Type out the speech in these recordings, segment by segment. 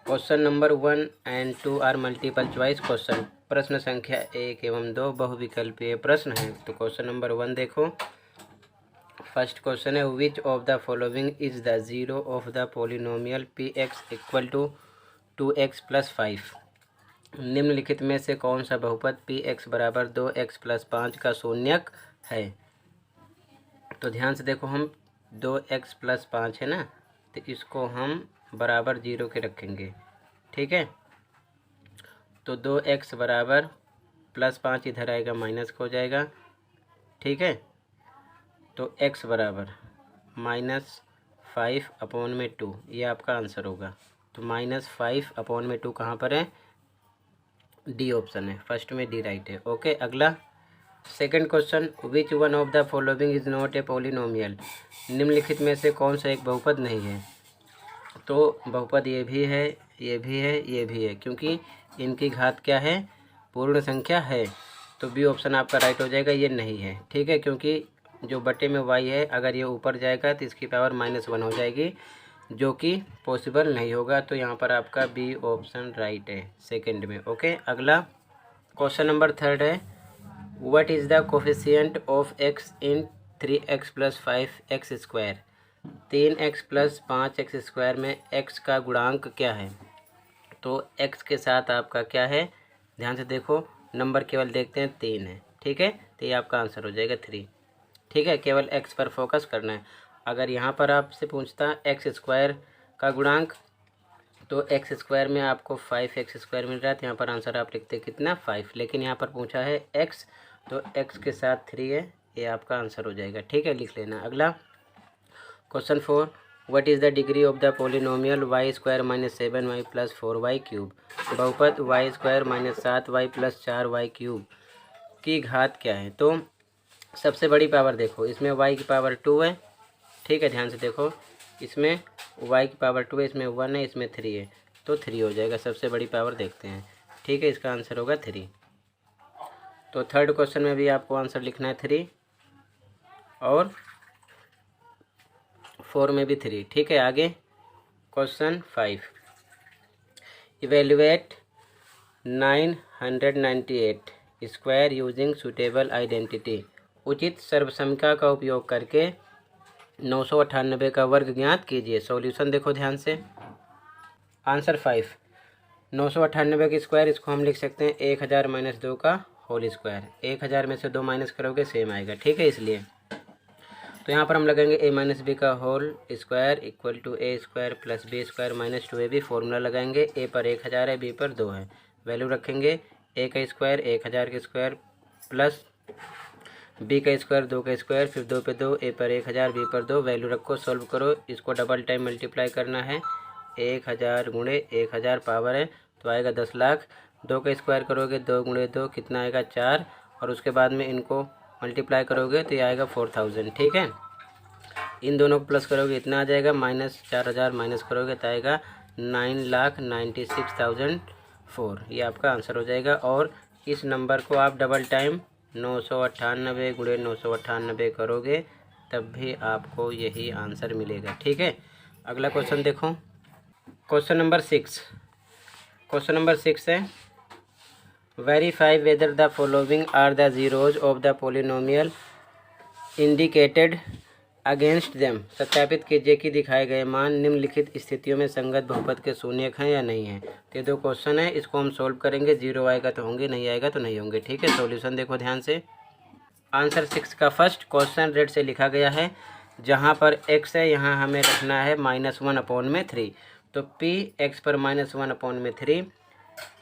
Question number 1 and 2 are multiple choice question. प्रश्न संख्या 1 एवं 2 बहुविकल्पीय प्रश्न है। तो क्वेश्चन नंबर 1 देखो, फर्स्ट क्वेश्चन है which of the following is the zero of the polynomial P X equal to 2x + 5। निम्नलिखित में से कौन सा बहुपद पी एक्स बराबर 2x + 5 का शून्यक है। तो ध्यान से देखो, हम 2x + 5 है ना, तो इसको हम बराबर 0 के रखेंगे। ठीक है, तो 2x बराबर +5 इधर आएगा, माइनस हो जाएगा। ठीक है, तो x बराबर -5/2, ये आपका आंसर होगा। तो -5/2 कहाँ पर है? डी ऑप्शन है, फर्स्ट में डी राइट है। ओके, अगला second question, which one of the following is not a polynomial. निम्नलिखित में से कौन सा एक बहुपद नहीं है। तो बहुपद ये भी है, ये भी है, ये भी है, क्योंकि इनकी घात क्या है? पूर्ण संख्या है। तो बी ऑप्शन आपका राइट हो जाएगा, ये नहीं है। ठीक है, क्योंकि जो बटे में y है, अगर ये ऊपर जाएगा तो इसकी पावर -1 हो जाएगी, जो कि पॉसिबल नहीं होगा। तो यहाँ पर आपका बी ऑप्शन राइट है सेकंड में। ओके, अगला क्वेश्चन नंबर 3 है, what is the coefficient of x in 3x + 5x²। 3x + 5x² में x का गुणांक क्या है। तो x के साथ आपका क्या है, ध्यान से देखो, नंबर केवल देखते हैं 3 है। ठीक है, तो ये आपका आंसर हो जाएगा 3। ठीक है, केवल x पर फोकस करना है। अगर यहाँ पर आपसे पूछता x² का गुणांक, तो x² में आपको 5x² मिल रहा है, तो यहाँ पर आंसर आप लिखते कितना, 5। लेकिन यहाँ पर पूछा है x, तो x के साथ 3 है, ये आपका आंसर हो जाएगा। ठीक है, लिख लेना। अगला question 4, what is the degree of the polynomial y² - 7y + 4y³ बहुपद y² - 7y + 4y³ की घात क्या है। तो सबसे बड़ी पावर देखो, इसमें y की पावर 2 है। ठीक है, ध्यान से देखो, इसमें y की पावर 2 है, इसमें 1 है, इसमें 3 है, तो 3 हो जाएगा। सबसे बड़ी पावर देखते हैं। ठीक है, इसका आंसर होगा 3। तो थर्ड क्वेश्चन में भी आपको आंसर लिखना है 3, और 4 में भी 3। ठीक है, आगे question 5, evaluate 998 square using suitable identity. उचित सर्वसमीकरण का उपयोग करके 998 का वर्ग ज्ञात कीजिए। सॉल्यूशन देखो ध्यान से। आंसर 5, 998 की स्क्वायर, इसको हम लिख सकते हैं 1000 - 2 का होल स्क्वायर। 1000 में से 2 माइनस करोगे सेम आएगा। ठीक है, इसलिए तो यहाँ पर हम लगेंगे a - b का whole square equal to a² + b² - 2ab। Formula लगाएंगे, a पर 1000 है, b पर 2 है, वैल्यू रखेंगे a का स्क्वायर 1000 का स्क्वायर प्लस b का स्क्वायर 2 का स्क्वायर, फिर 2 पे 2, a पर 1000 b पर 2, वैल्यू रखो, सॉल्व करो। इसको डबल टाइम मल्टीप्लाई करना है, 1000 × 1000 पावर है, तो आएगा 10 लाख। 2 का स्क्वायर करोगे 2 × 2 कितना आएगा, 4, और उसके बाद में इनको मल्टीप्लाई करोगे तो ये आएगा 4000। ठीक है, इन दोनों को प्लस करोगे इतना आ जाएगा, -4000 माइनस करोगे तो आएगा 9,96,004। ये आपका आंसर हो जाएगा। और इस नंबर को आप डबल टाइम 998 × 998 करोगे, तब भी आपको यही आंसर मिलेगा। ठीक है, अगला क्वेश्चन देखो, क्वेश्चन नंबर 6। क्वेश्चन नंबर 6 है, verify whether the following are the zeros of the polynomial indicated against them. सत्यापित कीजिए कि दिखाए गए मान निम्नलिखित स्थितियों में संगत बहुपद के शून्यक हैं या नहीं है। ये 2 क्वेश्चन है, इसको हम सोल्व करेंगे। 0 आएगा तो होंगे, नहीं आएगा तो नहीं होंगे। ठीक है, सॉल्यूशन देखो ध्यान से। आंसर 6 का फर्स्ट क्वेश्चन रेड से लिखा गया है, जहाँ पर x है, यहाँ हमें रखना है -1/3। तो p x पर -1/3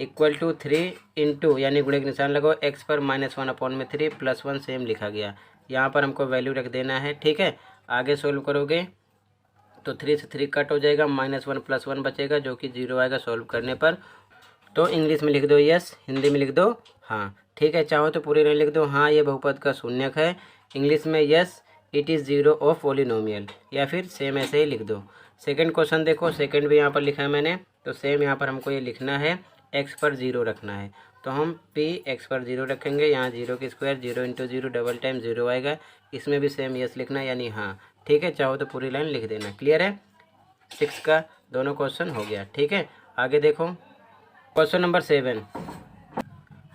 इक्वल टू 3 इंटू, यानी गुणे का निशान लगाओ, x पर -1/3 + 1 सेम लिखा गया। यहाँ पर हमको वैल्यू रख देना है। ठीक है, आगे सोल्व करोगे तो 3 से 3 कट हो जाएगा, -1 + 1 बचेगा, जो कि 0 आएगा सोल्व करने पर। तो इंग्लिश में लिख दो यस, हिंदी में लिख दो हाँ। ठीक है, चाहो तो पूरी नहीं लिख दो, हाँ ये बहुपद का शून्यक है। इंग्लिश में yes it is zero of polynomial, या फिर सेम ऐसे ही लिख दो। सेकंड क्वेश्चन देखो, सेकंड भी यहाँ पर लिखा है मैंने, तो सेम यहाँ पर हमको ये लिखना है, x पर 0 रखना है। तो हम p x पर 0 रखेंगे, यहाँ 0 की स्क्वायर 0 × 0 डबल टाइम 0 आएगा। इसमें भी सेम यस लिखना है, यानी हाँ। ठीक है, चाहो तो पूरी लाइन लिख देना। क्लियर है। 6 का दोनों क्वेश्चन हो गया। ठीक है, आगे देखो क्वेश्चन नंबर 7।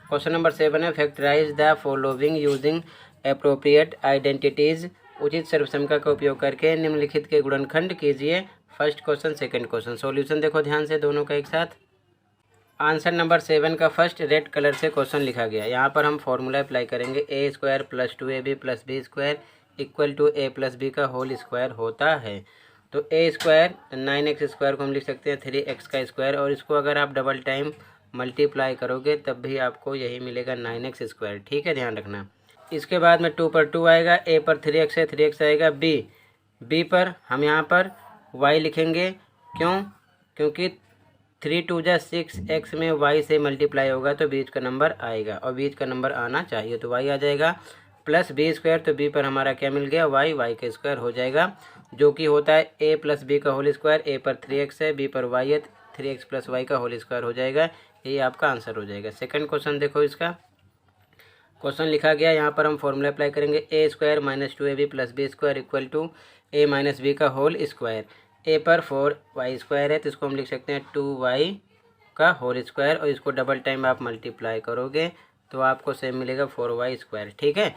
क्वेश्चन नंबर 7 है factorise the following using appropriate identities. उचित सर्वसंख्या का उपयोग करके निम्नलिखित के गुणनखंड कीजिए। First question second question. Solution देखो ध्यान से दोनों का एक साथ। आंसर नंबर 7 का फर्स्ट रेड कलर से क्वेश्चन लिखा गया। यहाँ पर हम फॉर्मूला अप्लाई करेंगे A square plus 2ab plus B square equal to A plus B का होल स्क्वायर होता है। तो ए स्क्वायर 9x स्क्वायर को हम लिख सकते हैं 3x का स्क्वायर, और इसको अगर आप डबल टाइम मल्टीप्लाई करोगे तब भी आपको यही मिलेगा 9x स्क्वायर। ठीक है, ध्यान रखना। इसके बाद में 2 पर 2 आएगा, ए पर 3x है 3x आएगा, बी पर हम यहाँ पर y लिखेंगे। क्यों? क्योंकि 3 2 जा 6x में y से मल्टीप्लाई होगा तो बीच का नंबर आएगा, और बीच का नंबर आना चाहिए, तो y आ जाएगा। प्लस बी स्क्वायर, तो b पर हमारा क्या मिल गया y का स्क्वायर हो जाएगा, जो कि होता है a प्लस बी का होल स्क्वायर। a पर 3x है, b पर y है, 3x प्लस y का होल स्क्वायर हो जाएगा। ये आपका आंसर हो जाएगा। सेकंड क्वेश्चन देखो, इसका क्वेश्चन लिखा गया। यहाँ पर हम फॉर्मूला अप्लाई करेंगे A square minus 2ab plus B square equal to A minus B का होल स्क्वायर। ए पर 4y स्क्वायर है तो इसको हम लिख सकते हैं 2y का होल स्क्वायर, और इसको डबल टाइम आप मल्टीप्लाई करोगे तो आपको सेम मिलेगा 4y स्क्वायर। ठीक है,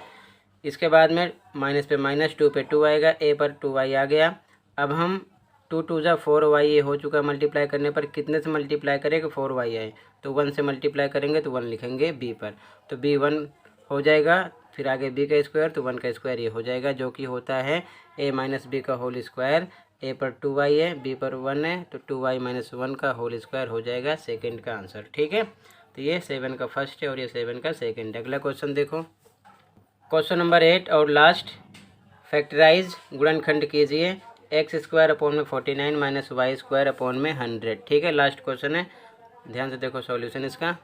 इसके बाद में माइनस पे माइनस, 2 पे 2 आएगा, ए पर 2y आ गया। अब हम 2 2 जा 4y ये हो चुका, मल्टीप्लाई करने पर कितने से मल्टीप्लाई करेंगे 4y आए, तो 1 से मल्टीप्लाई करेंगे तो 1 लिखेंगे b पर, तो b 1 हो जाएगा। फिर आगे b का स्क्वायर, तो 1 का स्क्वायर ये हो जाएगा, जो कि होता है a माइनस बी का होल स्क्वायर। ए पर 2y है, b पर 1 है, तो 2y माइनस 1 का होल स्क्वायर हो जाएगा सेकंड का आंसर। ठीक है, तो ये 7 का फर्स्ट है और ये 7 का सेकंड। अगला क्वेश्चन देखो, क्वेश्चन नंबर 8 और लास्ट। फैक्टराइज गुणनखंड कीजिए एक्स स्क्वायर अपॉन में 49 माइनस वाई स्क्वायर अपॉन में 100। ठीक है, लास्ट क्वेश्चन है, ध्यान से देखो सॉल्यूशन इसका।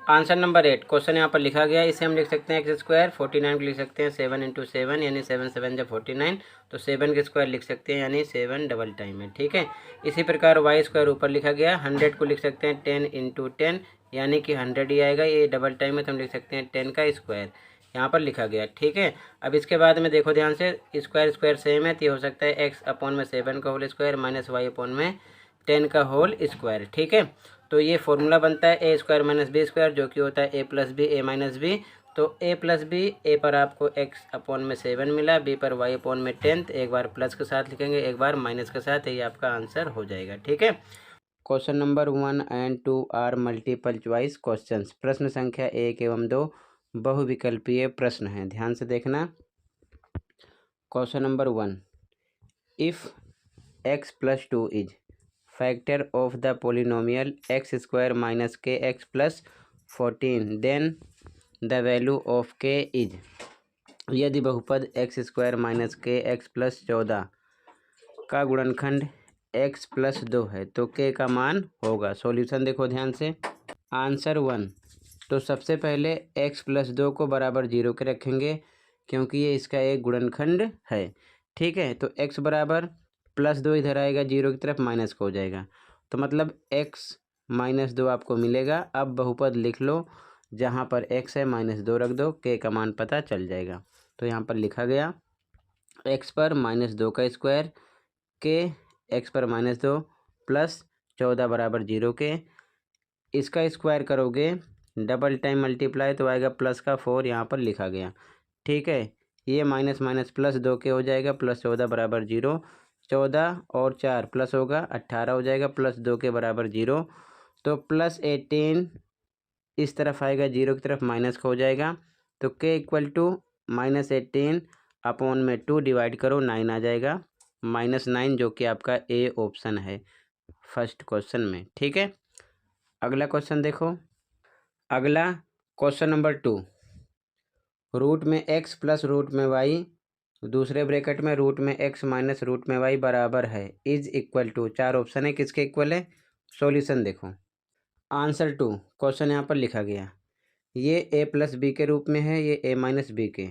आंसर नंबर 8 क्वेश्चन यहाँ पर लिखा गया। इसे हम लिख सकते हैं एक्स स्क्वायर, 49 को लिख सकते हैं 7 इंटू 7 यानी 7 7 जब 49, तो 7 के स्क्वायर लिख सकते हैं यानी 7 डबल टाइम है। ठीक है, इसी प्रकार वाई स्क्वायर ऊपर लिखा गया। 100 को लिख सकते हैं 10 इंटू 10 यानी कि 100 ही आएगा, ये डबल टाइम है तो हम लिख सकते हैं 10 का स्क्वायर यहाँ पर लिखा गया। ठीक है, अब इसके बाद में देखो ध्यान से, स्क्वायर स्क्वायर सेम है तो ये हो सकता है एक्स अपॉन में 7 का whole square minus Y upon में 10 का होल स्क्वायर। ठीक है, तो ये फॉर्मूला बनता है A square minus b square, जो कि होता है ए plus b a minus B. तो ए प्लस बी, ए पर आपको एक्स अपॉन में 7 मिला, बी पर वाई अपॉन में 10, एक बार प्लस के साथ लिखेंगे एक बार माइनस के साथ, ये आपका आंसर हो जाएगा। ठीक है, question number 1 and 2 are multiple choice questions. प्रश्न संख्या 1 एवं 2 बहुविकल्पीय प्रश्न हैं, ध्यान से देखना। Question number 1, if x plus 2 is factor of the polynomial x square minus kx plus 14 then the value of k is। यदि बहुपद x स्क्वायर माइनस के एक्स प्लस 14 का गुणनखंड x प्लस 2 है तो k का मान होगा। सॉल्यूशन देखो ध्यान से। आंसर 1, तो सबसे पहले x प्लस 2 को बराबर 0 के रखेंगे क्योंकि ये इसका एक गुणनखंड है। ठीक है, तो x बराबर प्लस 2 इधर आएगा 0 की तरफ माइनस का हो जाएगा, तो मतलब x माइनस 2 आपको मिलेगा। अब बहुपद लिख लो, जहाँ पर x है माइनस 2 रख दो, k का मान पता चल जाएगा। तो यहाँ पर लिखा गया x पर माइनस 2 का स्क्वायर, k x पर माइनस 2 प्लस 14 बराबर 0 के। इसका स्क्वायर करोगे डबल टाइम मल्टीप्लाई तो आएगा प्लस का 4, यहाँ पर लिखा गया। ठीक है, ये माइनस माइनस प्लस 2 के हो जाएगा, प्लस 14 बराबर 0, 14 और 4 प्लस होगा 18 हो जाएगा, प्लस 2 के बराबर 0, तो प्लस 18 इस तरफ आएगा 0 की तरफ माइनस का हो जाएगा, तो k equal to minus 18 upon में 2 डिवाइड करो 9 आ जाएगा, -9, जो कि आपका ए ऑप्शन है फर्स्ट क्वेश्चन में। ठीक है, अगला क्वेश्चन देखो। अगला क्वेश्चन नंबर 2, रूट में x प्लस रूट में y, दूसरे ब्रैकेट में रूट में x माइनस रूट में y बराबर है, इज इक्वल टू, 4 ऑप्शन है किसके इक्वल है। सॉल्यूशन देखो। आंसर 2 क्वेश्चन यहाँ पर लिखा गया, ये a प्लस बी के रूप में है, ये a माइनस बी के।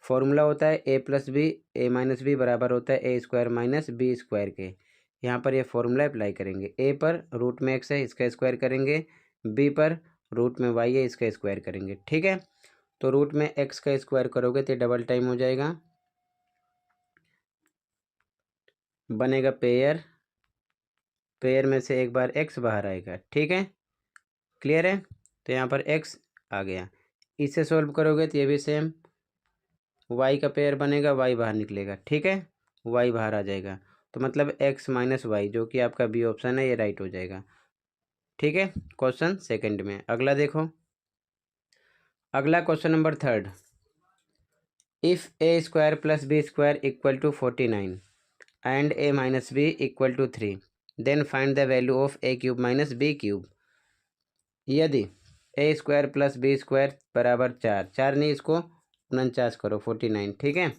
फॉर्मूला होता है a plus b a minus b बराबर होता है a square minus b square के। यहाँ पर ये फॉर्मूला अप्लाई करेंगे। a पर रूट में x है, इसका स्क्वायर करेंगे, b पर रूट में y है, इसका स्क्वायर करेंगे। ठीक है, तो रूट में x का स्क्वायर करोगे तो डबल टाइम हो जाएगा, बनेगा पेयर पेयर में से एक बार एक्स बाहर आएगा, ठीक है, क्लियर है। तो यहाँ पर एक्स आ गया, इसे सोल्व करोगे तो ये भी सेम, वाई का पेयर बनेगा, वाई बाहर निकलेगा, ठीक है, वाई बाहर आ जाएगा, तो मतलब एक्स माइनस वाई, जो कि आपका बी ऑप्शन है, ये राइट हो जाएगा, ठीक है। क्वेश्चन सेकंड में अगला देखो, अगला question number third, if a square plus B square equal to 49 and a minus b equal to 3 then find the value of a cube minus b cube. यदि a square plus B square बराबर 4, 4 नहीं, इसको 49 करो, 49, ठीक है,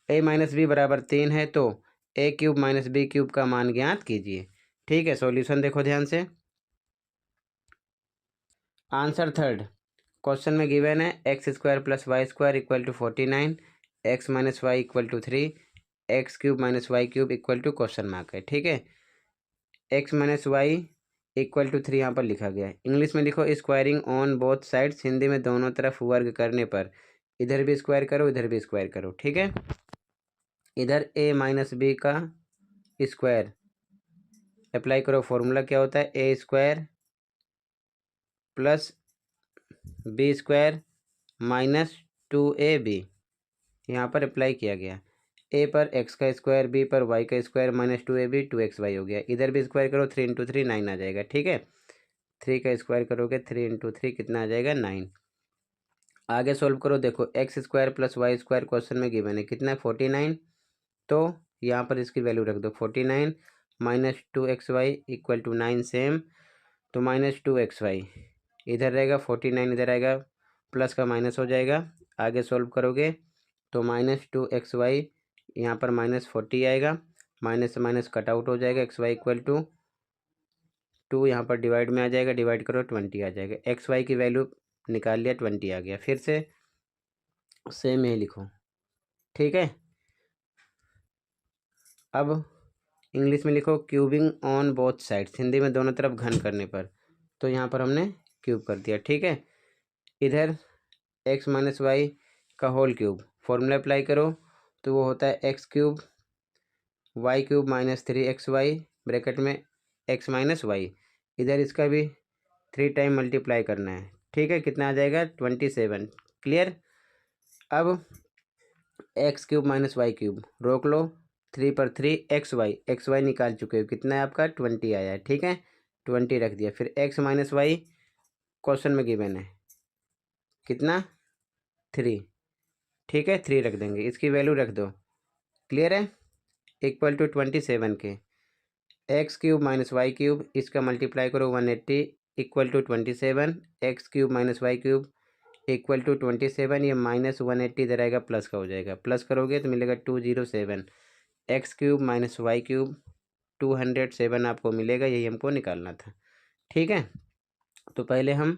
ए minus b बराबर 3 है, तो ए क्यूब माइनस बी क्यूब का मान ज्ञात कीजिए, ठीक है। सॉल्यूशन देखो ध्यान से, आंसर थर्ड, क्वेश्चन में गिवन है x square plus y square equal to 49, x minus y equal to 3, x cube minus y cube equal to question mark है, ठीक है, x minus y equal to 3 यहाँ पर लिखा गया है। इंग्लिश में लिखो squaring on both sides, Hindi में दोनों तरफ वर्ग करने पर, इधर भी स्क्वायर करो, इधर भी स्क्वायर करो, ठीक है। इधर ए माइनस बी का स्क्वायर अप्लाई करो, फॉर्मूला क्या होता है, A square plus B square minus 2ab, यहाँ पर अप्लाई किया गया, ए पर एक्स का स्क्वायर, बी पर वाई का स्क्वायर, माइनस 2ab 2xy हो गया, इधर भी स्क्वायर करो, 3 इंटू 3 9 आ जाएगा, ठीक है, 3 का स्क्वायर करोगे 3 इंटू 3 कितना आ जाएगा 9। आगे सोल्व करो, देखो x square plus y square question में गिवन है कितना है 49, तो यहाँ पर इसकी वैल्यू रख दो 49 minus 2xy equal to 9 same, तो माइनस 2xy इधर रहेगा, 49 इधर आएगा, प्लस का माइनस हो जाएगा, आगे सोल्व करोगे तो माइनस 2xy यहाँ पर माइनस 40 आएगा, माइनस से माइनस कट आउट हो जाएगा, xy इक्वल टू 2 यहाँ पर डिवाइड में आ जाएगा, डिवाइड करो 20 आ जाएगा, xy की वैल्यू निकाल लिया 20 आ गया, फिर से सेम ही लिखो, ठीक है। अब इंग्लिश में लिखो cubing on both sides, Hindi में दोनों तरफ घन करने पर, तो यहाँ पर हमने क्यूब कर दिया, ठीक है। इधर एक्स माइनस वाई का होल क्यूब, फॉर्मूला अप्लाई करो तो वो होता है x cube y cube minus 3xy bracket में एक्स माइनस वाई, इधर इसका भी 3 टाइम मल्टीप्लाई करना है, ठीक है, कितना आ जाएगा 27, क्लियर। अब x cube minus y cube रोक लो, 3 पर 3 एक्स वाई निकाल चुके हो, कितना है आपका 20 आया है, ठीक है, 20 रख दिया, फिर एक्स माइनस वाई क्वेश्चन में गिवन है कितना 3, ठीक है, 3 रख देंगे, इसकी वैल्यू रख दो, क्लियर है, इक्वल टू 27 के x cube minus y cube, इसका मल्टीप्लाई करो 180 equal to 27, x cube minus y cube equal to 27, ये माइनस 180 इधर आएगा, प्लस का हो जाएगा, प्लस करोगे तो मिलेगा 207, x cube minus y cube 207 आपको मिलेगा, यही हमको निकालना था, ठीक है। तो पहले हम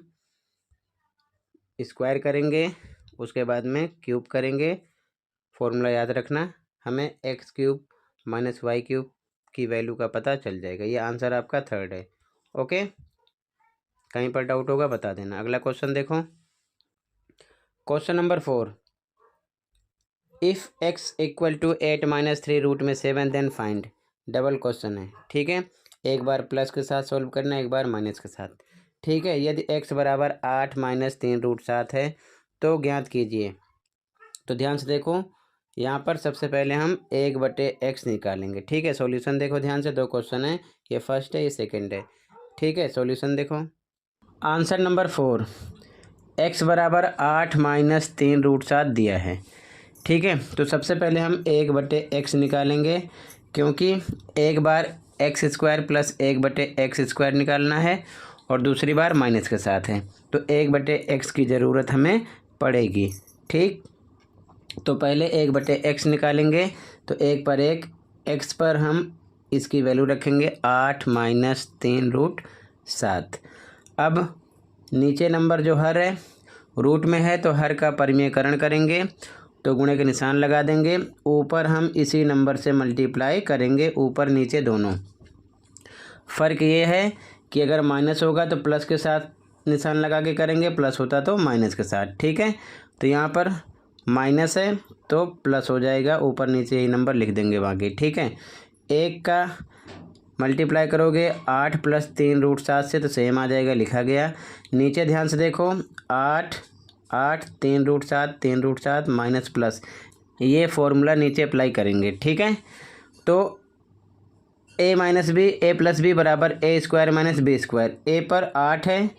स्क्वायर करेंगे, उसके बाद में क्यूब करेंगे, फॉर्मूला याद रखना, हमें x cube minus y cube की वैल्यू का पता चल जाएगा, ये आंसर आपका थर्ड है, ओके। कहीं पर डाउट होगा बता देना। अगला क्वेश्चन देखो, question number 4, if x equal to 8 minus 3 root में 7 देन फाइंड, डबल क्वेश्चन है, ठीक है, एक बार प्लस के साथ सोल्व करना है, एक बार माइनस के साथ, ठीक है। यदि एक्स बराबर 8 माइनस 3 रूट 7 है तो ज्ञात कीजिए। तो ध्यान से देखो, यहाँ पर सबसे पहले हम 1/x निकालेंगे, ठीक है। सॉल्यूशन देखो ध्यान से, 2 क्वेश्चन है, ये फर्स्ट है ये सेकंड है, ठीक है। सॉल्यूशन देखो, आंसर नंबर 4, x बराबर 8 माइनस 3 रूट 7 दिया है, ठीक है। तो सबसे पहले हम 1/x निकालेंगे, क्योंकि एक बार X square plus 1/x square निकालना है और दूसरी बार माइनस के साथ है, तो 1/x की ज़रूरत हमें पड़ेगी, ठीक। तो पहले 1/x निकालेंगे, तो 1 पर 1, x पर हम इसकी वैल्यू रखेंगे 8 माइनस 3 रूट 7। अब नीचे नंबर जो हर है रूट में है, तो हर का परिमेयकरण करेंगे, तो गुणे के निशान लगा देंगे, ऊपर हम इसी नंबर से मल्टीप्लाई करेंगे, ऊपर नीचे दोनों। फ़र्क ये है कि अगर माइनस होगा तो प्लस के साथ निशान लगा के करेंगे, प्लस होता तो माइनस के साथ, ठीक है। तो यहाँ पर माइनस है तो प्लस हो जाएगा, ऊपर नीचे ही नंबर लिख देंगे बाकी, ठीक है। 1 का मल्टीप्लाई करोगे 8 + 3√7 से तो सेम आ जाएगा, लिखा गया। नीचे ध्यान से देखो 8 8 3√7 3√7 माइनस प्लस, ये फॉर्मूला नीचे अप्लाई करेंगे, ठीक है। तो a minus b a plus b बराबर a² माइनस b²। a पर 8 है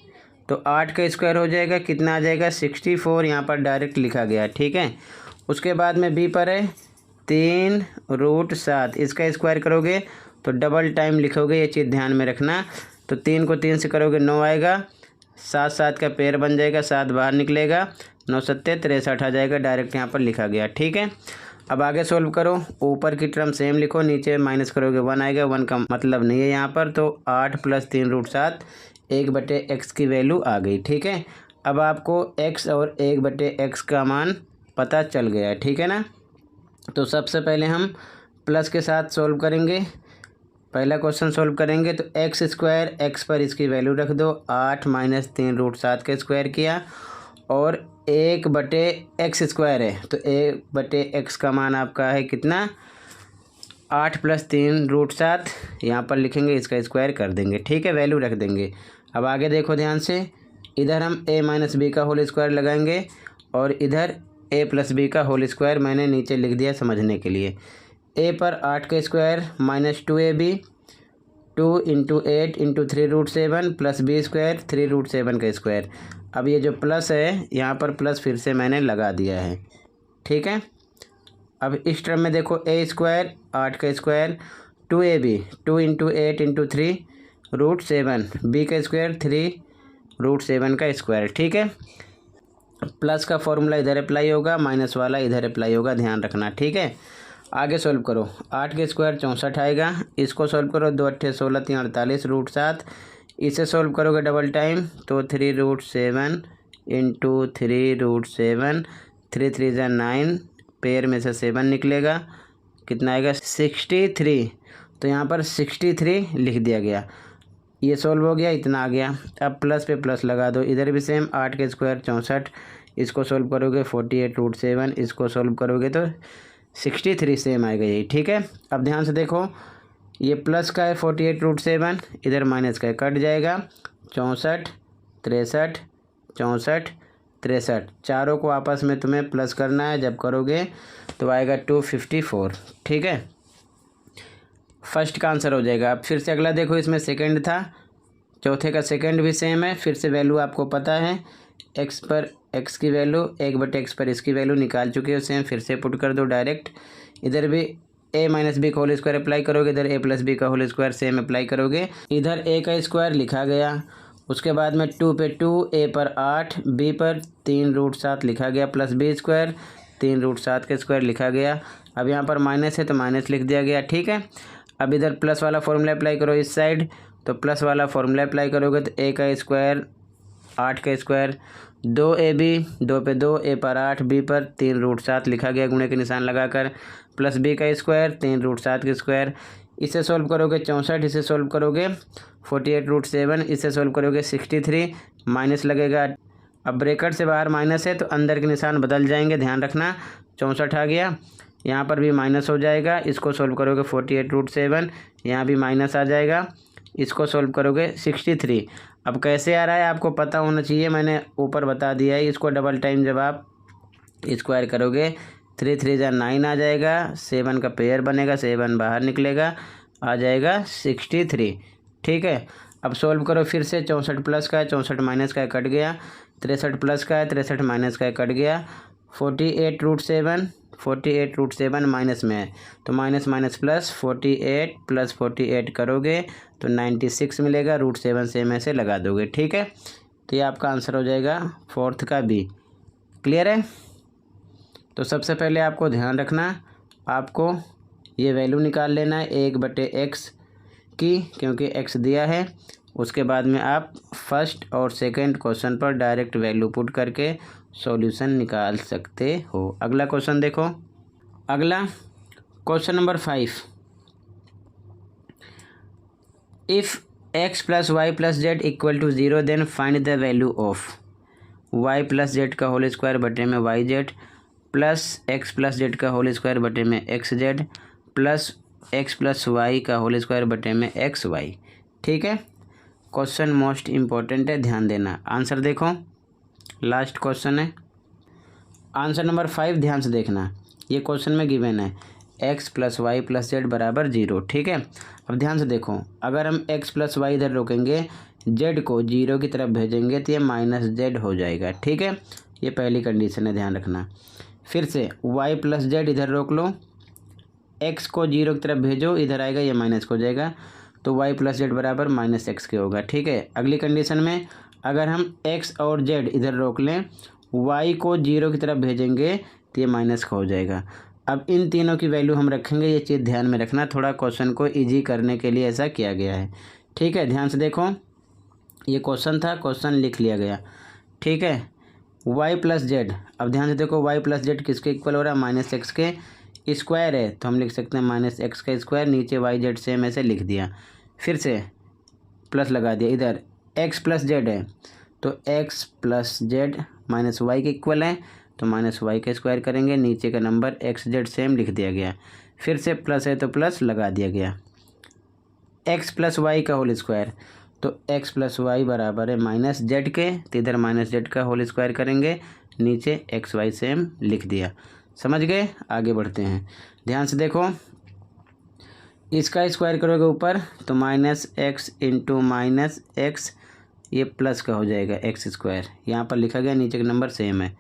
तो 8 का स्क्वायर हो जाएगा, कितना आ जाएगा 64, यहाँ पर डायरेक्ट लिखा गया, ठीक है। उसके बाद में b पर है 3√7, इसका स्क्वायर करोगे तो डबल टाइम लिखोगे, ये चीज़ ध्यान में रखना। तो 3 को 3 से करोगे 9 आएगा, 7 7 का पेयर बन जाएगा, 7 बाहर निकलेगा, 9 7 63 आ जाएगा, डायरेक्ट यहाँ पर लिखा गया, ठीक है। अब आगे सोल्व करो, ऊपर की टर्म सेम लिखो, नीचे माइनस करोगे 1 आएगा, 1 का मतलब नहीं है यहाँ पर, तो 8 + 3√7 1/x की वैल्यू आ गई, ठीक है। अब आपको x और 1/x का मान पता चल गया है, ठीक है ना। तो सबसे पहले हम प्लस के साथ सोल्व करेंगे। पहला क्वेश्चन सोल्व करेंगे तो x² x पर इसकी वैल्यू रख दो, 8 - 3√7 का स्क्वायर किया, और 1/x² है तो 1/x का मान आपका है कितना 8 + 3√7, यहाँ पर लिखेंगे, इसका स्क्वायर कर देंगे, ठीक है, वैल्यू रख देंगे। अब आगे देखो ध्यान से, इधर हम a - b का होल स्क्वायर लगाएंगे और इधर a + b का होल स्क्वायर मैंने नीचे लिख दिया समझने के लिए। a पर 8 का square minus 2ab 2 × 8 × 3√7 plus b² 3√7 का स्क्वायर। अब ये जो प्लस है यहाँ पर प्लस फिर से मैंने लगा दिया है, ठीक है। अब इस टर्म में देखो a² 8 का स्क्वायर 2ab 2 × 8 × 3√7 b का स्क्वायर 3√7 का स्क्वायर, ठीक है। प्लस का फॉर्मूला इधर अप्लाई होगा, माइनस वाला इधर अप्लाई होगा, ध्यान रखना, ठीक है। आगे सोल्व करो, 8 के स्क्वायर 64 आएगा, इसको सोल्व करो, 2 8 16 3 48 √7, इसे सोल्व करोगे डबल टाइम तो 3√7 × 3√7 3 3 9, पेयर में से 7 निकलेगा, कितना आएगा 63, तो यहाँ पर 63 लिख दिया गया। ये सोल्व हो गया, इतना आ गया। अब प्लस पे प्लस लगा दो, इधर भी सेम 8 के स्क्वायर 64, इसको सोल्व करोगे 48√7, इसको सोल्व करोगे तो 63 सेम आएगा यही, ठीक है। अब ध्यान से देखो, ये प्लस का है 48√7, इधर माइनस का है, कट जाएगा, 64 63 64 63, चारों को आपस में तुम्हें प्लस करना है, जब करोगे तो आएगा 254, ठीक है। फर्स्ट का आंसर हो जाएगा। अब फिर से अगला देखो, इसमें सेकंड था, चौथे का सेकंड भी सेम है, फिर से वैल्यू आपको पता है, x पर x की वैल्यू 1/x पर इसकी वैल्यू निकाल चुके हो, सेम फिर से पुट कर दो डायरेक्ट। इधर भी a - b का होल स्क्वायर अप्लाई करोगे, इधर a + b का होल स्क्वायर सेम अप्लाई करोगे, इधर a का स्क्वायर लिखा गया, उसके बाद में 2 पे 2, a पर 8, b पर 3√7 लिखा गया, प्लस b² 3√7 का स्क्वायर लिखा गया। अब यहाँ पर माइनस है तो माइनस लिख दिया गया, ठीक है। अब इधर प्लस वाला फॉर्मूला अप्लाई करो इस साइड, तो प्लस वाला फॉर्मूला अप्लाई करोगे तो a का स्क्वायर 8 का स्क्वायर 2ab 2 पे 2, a पर 8, b पर 3√7 लिखा गया गुणे के निशान लगाकर, प्लस b का स्क्वायर 3√7 का स्क्वायर, इसे सोल्व करोगे 64, इसे सोल्व करोगे 48√7, इसे सोल्व करोगे 63, माइनस लगेगा। अब ब्रैकेट से बाहर माइनस है तो अंदर के निशान बदल जाएंगे, ध्यान रखना, 64 आ गया, यहाँ पर भी माइनस हो जाएगा, इसको सोल्व करोगे 48√7, यहाँ भी माइनस आ जाएगा, इसको सोल्व करोगे 63। अब कैसे आ रहा है आपको पता होना चाहिए, मैंने ऊपर बता दिया है। इसको डबल टाइम जब आप स्क्वायर करोगे 3 3 9 आ जाएगा, 7 का पेयर बनेगा, 7 बाहर निकलेगा, आ जाएगा 63, ठीक है। अब सोल्व करो फिर से, 64 प्लस का है 64 माइनस का है, कट गया, 63 प्लस का है 63 माइनस का है, कट गया, 48√7 माइनस में है तो माइनस माइनस प्लस, 48 + 48 करोगे तो 96 मिलेगा, √7 से में से लगा दोगे, ठीक है। तो ये आपका आंसर हो जाएगा फोर्थ का बी। क्लियर है। तो सबसे पहले आपको ध्यान रखना, आपको ये वैल्यू निकाल लेना है 1/x की, क्योंकि x दिया है। उसके बाद में आप फर्स्ट और सेकंड क्वेश्चन पर डायरेक्ट वैल्यू पुट करके सॉल्यूशन निकाल सकते हो। अगला क्वेश्चन देखो, अगला question number 5, if x + y + z = 0 then find the value of y + z का होल स्क्वायर बटे में yz प्लस x + z का होल स्क्वायर बटे में xz plus x plus y का होल स्क्वायर बटे में एक्स वाई। ठीक है, क्वेश्चन मोस्ट इम्पोर्टेंट है, ध्यान देना। आंसर देखो, लास्ट क्वेश्चन है, आंसर नंबर 5 ध्यान से देखना। ये क्वेश्चन में गिवन है x plus y plus z बराबर 0। ठीक है, अब ध्यान से देखो, अगर हम एक्स प्लस वाई इधर रोकेंगे, जेड को 0 की तरफ भेजेंगे तो ये माइनस जेड हो जाएगा। ठीक है, ये पहली कंडीशन है, ध्यान रखना। फिर से वाई प्लस जेड इधर रोक लो, एक्स को 0 की तरफ भेजो, इधर आएगा ये माइनस हो जाएगा, तो वाई प्लस जेड बराबर माइनस एक्स के होगा। ठीक है, अगली कंडीशन में अगर हम एक्स और जेड इधर रोक लें, वाई को 0 की तरफ भेजेंगे तो ये माइनस का हो जाएगा। अब इन तीनों की वैल्यू हम रखेंगे, ये चीज़ ध्यान में रखना, थोड़ा क्वेश्चन को इजी करने के लिए ऐसा किया गया है। ठीक है, ध्यान से देखो, ये क्वेश्चन था, क्वेश्चन लिख लिया गया। ठीक है, वाई प्लस जेड, अब ध्यान से देखो, वाई प्लस जेड किसके इक्वल हो रहा है, माइनस एक्स के स्क्वायर है, तो हम लिख सकते हैं माइनस एक्स का स्क्वायर, नीचे वाई जेड सेम ऐसे लिख दिया, फिर से प्लस लगा दिया। इधर एक्स प्लस जेड है, तो x plus z minus y के इक्वल है, तो माइनस वाई का स्क्वायर करेंगे, नीचे का नंबर एक्स जेड सेम लिख दिया गया, फिर से प्लस है तो प्लस लगा दिया गया। एक्स प्लस वाई का होल स्क्वायर, तो एक्स प्लस वाई बराबर है माइनस जेड के, तो इधर माइनस जेड का होल स्क्वायर करेंगे, नीचे एक्स वाई सेम लिख दिया। समझ गए, आगे बढ़ते हैं। ध्यान से देखो, इसका स्क्वायर करोगे ऊपर तो minus x into minus x, ये प्लस का हो जाएगा एक्स स्क्वायर, यहाँ पर लिखा गया, नीचे का नंबर सेम है।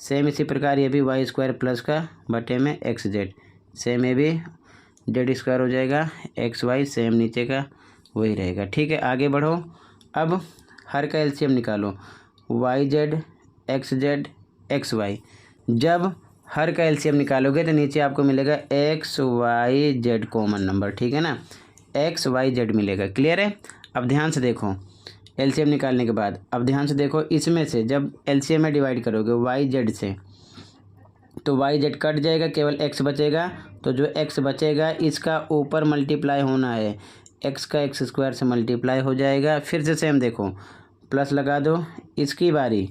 सेम इसी प्रकार ये भी वाई स्क्वायर प्लस का बटे में एक्स जेड, सेम ये भी जेड स्क्वायर हो जाएगा, एक्स वाई सेम नीचे का वही रहेगा। ठीक है, आगे बढ़ो। अब हर का एलसीएम निकालो, y z x z x y. जब हर का एलसीएम निकालोगे तो नीचे आपको मिलेगा x y z common number. ठीक है ना, एक्स वाई जेड मिलेगा। क्लियर है, अब ध्यान से देखो, एलसीएम निकालने के बाद अब ध्यान से देखो, इसमें से जब एलसीएम में डिवाइड करोगे वाई जेड से, तो वाई जेड कट जाएगा, केवल एक्स बचेगा, तो जो एक्स बचेगा इसका ऊपर मल्टीप्लाई होना है, एक्स का एक्स स्क्वायर से मल्टीप्लाई हो जाएगा। फिर से सेम देखो, प्लस लगा दो, इसकी बारी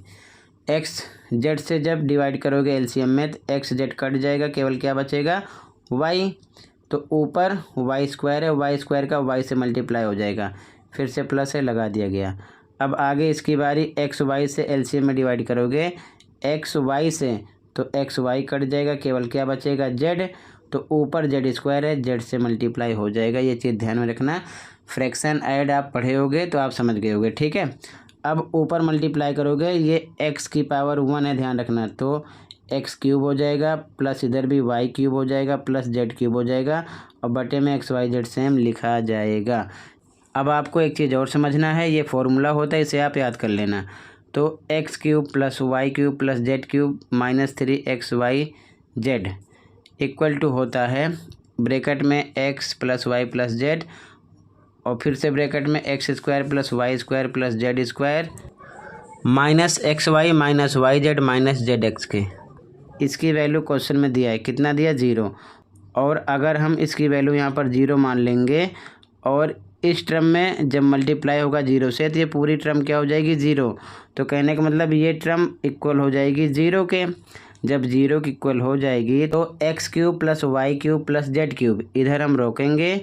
एक्स जेड से जब डिवाइड करोगे एलसीएम में, तो एक्स जेड कट जाएगा, केवल क्या बचेगा, वाई, तो ऊपर वाई स्क्वायर है, वाई स्क्वायर का वाई से मल्टीप्लाई हो जाएगा, फिर से प्लस है लगा दिया गया। अब आगे इसकी बारी एक्स वाई से एलसीएम में डिवाइड करोगे, एक्स वाई से, तो एक्स वाई कट जाएगा, केवल क्या बचेगा, जेड, तो ऊपर जेड स्क्वायर है, जेड से मल्टीप्लाई हो जाएगा। ये चीज़ ध्यान में रखना, फ्रैक्शन ऐड आप पढ़े होगे तो आप समझ गए होगे। ठीक है, अब ऊपर मल्टीप्लाई करोगे, ये एक्स की पावर 1 है, ध्यान रखना, तो एक्स क्यूब हो जाएगा, प्लस इधर भी वाई क्यूब हो जाएगा, प्लस जेड क्यूब हो जाएगा, और बटे में एक्स वाई जेड सेम लिखा जाएगा। अब आपको एक चीज़ और समझना है, ये फॉर्मूला होता है, इसे आप याद कर लेना। तो x cube plus y cube plus z cube minus 3 XY z equal to होता है ब्रैकेट में x plus y plus z, और फिर से ब्रैकेट में x square plus y square plus z square minus x y minus y z minus z x के। इसकी value question में दिया है, कितना दिया, 0। और अगर हम इसकी वैल्यू यहाँ पर 0 मान लेंगे, और इस टर्म में जब मल्टीप्लाई होगा 0 से, तो ये पूरी टर्म क्या हो जाएगी, 0। तो कहने का मतलब ये टर्म इक्वल हो जाएगी 0 के। जब 0 की इक्वल हो जाएगी तो x cube plus y cube plus z cube इधर हम रोकेंगे,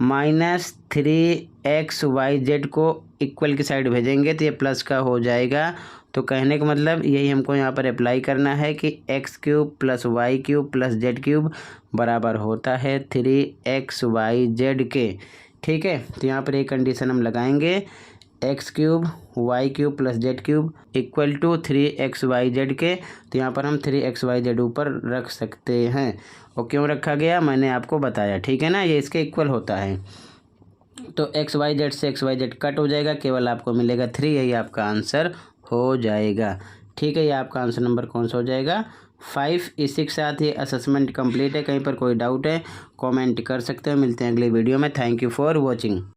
माइनस 3 XY जेड को इक्वल की साइड भेजेंगे, तो ये प्लस का हो जाएगा। तो कहने का मतलब यही हमको यहाँ पर अप्लाई करना है कि x cube plus y cube plus z cube बराबर होता है 3 XY जेड के। ठीक है, तो यहाँ पर एक कंडीशन हम लगाएंगे, x cube y cube plus z cube equal to 3 XY z के। तो यहाँ पर हम 3 XY जेड ऊपर रख सकते हैं, और क्यों रखा गया मैंने आपको बताया। ठीक है ना, ये इसके इक्वल होता है। तो XY जेड से XY जेड कट हो जाएगा, केवल आपको मिलेगा 3, यही आपका आंसर हो जाएगा। ठीक है, ये आपका आंसर नंबर कौन सा हो जाएगा, 5। इसी के साथ ये असेसमेंट कंप्लीट है। कहीं पर कोई डाउट है कमेंट कर सकते हो। मिलते हैं अगले वीडियो में। Thank you for watching.